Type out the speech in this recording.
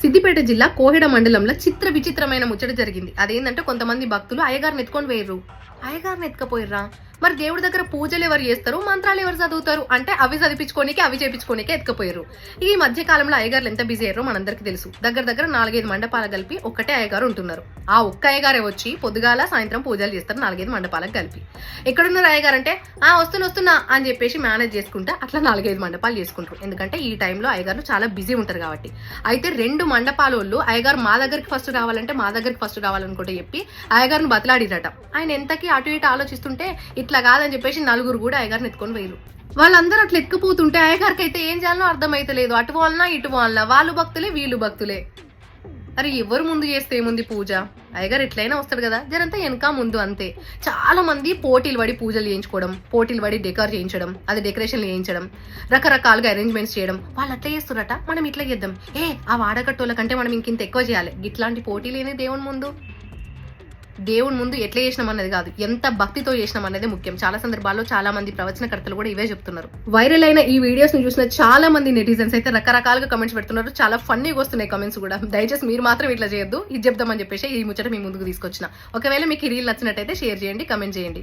సిద్దిపేట జిల్లా కోహెడ మండలంలో చిత్ర విచిత్రమైన ముచ్చట జరిగింది. అదేంటంటే కొంతమంది భక్తులు అయ్యగారిని ఎత్తుకొని వేయరు. అయ్యగారిని ఎత్తుకపోయిర్రా? మరి దేవుడి దగ్గర పూజలు ఎవరు చేస్తారు, మంత్రాలు ఎవరు చదువుతారు అంటే అవి చదివించుకోనికి అవి చేపించుకోనికే ఎత్తుకపోయారు. ఈ మధ్య కాలంలో అయ్యగారులు ఎంత బిజీ అయ్యారో మనందరికి తెలుసు. దగ్గర 4-5 మండపాలు కలిపి ఒక్కటే అయ్యగారు ఉంటున్నారు. ఆ ఒక్క అయ్యగారే వచ్చి పొద్దుగాల సాయంత్రం పూజలు చేస్తారు 4-5 మండపాలకు కలిపి. ఎక్కడున్నారు అయ్యగారు అంటే వస్తున్నా అని చెప్పేసి మేనేజ్ చేసుకుంటా అట్లా 4-5 మండపాలు చేసుకుంటారు. ఎందుకంటే ఈ టైంలో అయ్యగారు చాలా బిజీ ఉంటారు కాబట్టి. అయితే 2 మండపాల వాళ్ళు అయ్యగారు మా దగ్గరికి ఫస్ట్ రావాలనుకుంటే చెప్పి అయ్యగారిని బతలాడిరట. ఆయన ఎంతకి అటు ఇటు ఆలోచిస్తుంటే ఇట్లా కాదని చెప్పేసి 4 కూడా అయ్యగారిని ఎత్తుకొని వేయరు. వాళ్ళందరూ అట్లా ఎత్తుకుపోతుంటే అయ్యగారికి అయితే ఏం చేయాలో అర్థమైతలేదు. అటు వాళ్ళనా ఇటు వాళ్ళనా, వాళ్ళు భక్తులే వీళ్ళు భక్తులే. అరే ఎవరు ముందు చేస్తే ఏముంది పూజ, అయ్యగారు ఎట్లయినా వస్తాడు కదా, జరంతా వెనక ముందు అంతే. చాలా మంది పోటీలు పడి పూజలు చేయించుకోవడం, పోటీలు పడి డెకార్ చేయించడం, అది డెకరేషన్లు చేయించడం, రకరకాలుగా అరేంజ్మెంట్స్ చేయడం. వాళ్ళు అట్లా చేస్తురట, మనం ఇట్లా చేద్దాం, ఆ వాడకట్టోళ్ళ కంటే మనం ఇంకింత ఎక్కువ చేయాలి. ఇట్లాంటి పోటీలు ఏంది దేవుని ముందు ఎట్లా చేసినాం అన్నది కాదు, ఎంత భక్తితో చేసినాం అనేది ముఖ్యం. చాలా సందర్భాల్లో చాలా మంది ప్రవచనకర్తలు కూడా ఇవే చెప్తున్నారు. వైరల్ అయిన ఈ వీడియోస్ ని చూసిన చాలా మంది నెటిజన్స్ అయితే రకరకాలుగా కమెంట్స్ పెడుతున్నారు. చాలా ఫన్నీగా వస్తున్నాయి కమెంట్స్ కూడా. దయచేసి మీరు మాత్రం ఇట్లా చేయొద్దు, ఇది చెప్దామని చెప్పేసి ఈ ముచ్చట మీ ముందుకు తీసుకొచ్చిన. ఒకవేళ మీకు ఈ రీల్ నచ్చినట్టయితే షేర్ చేయండి, కమెంట్ చేయండి.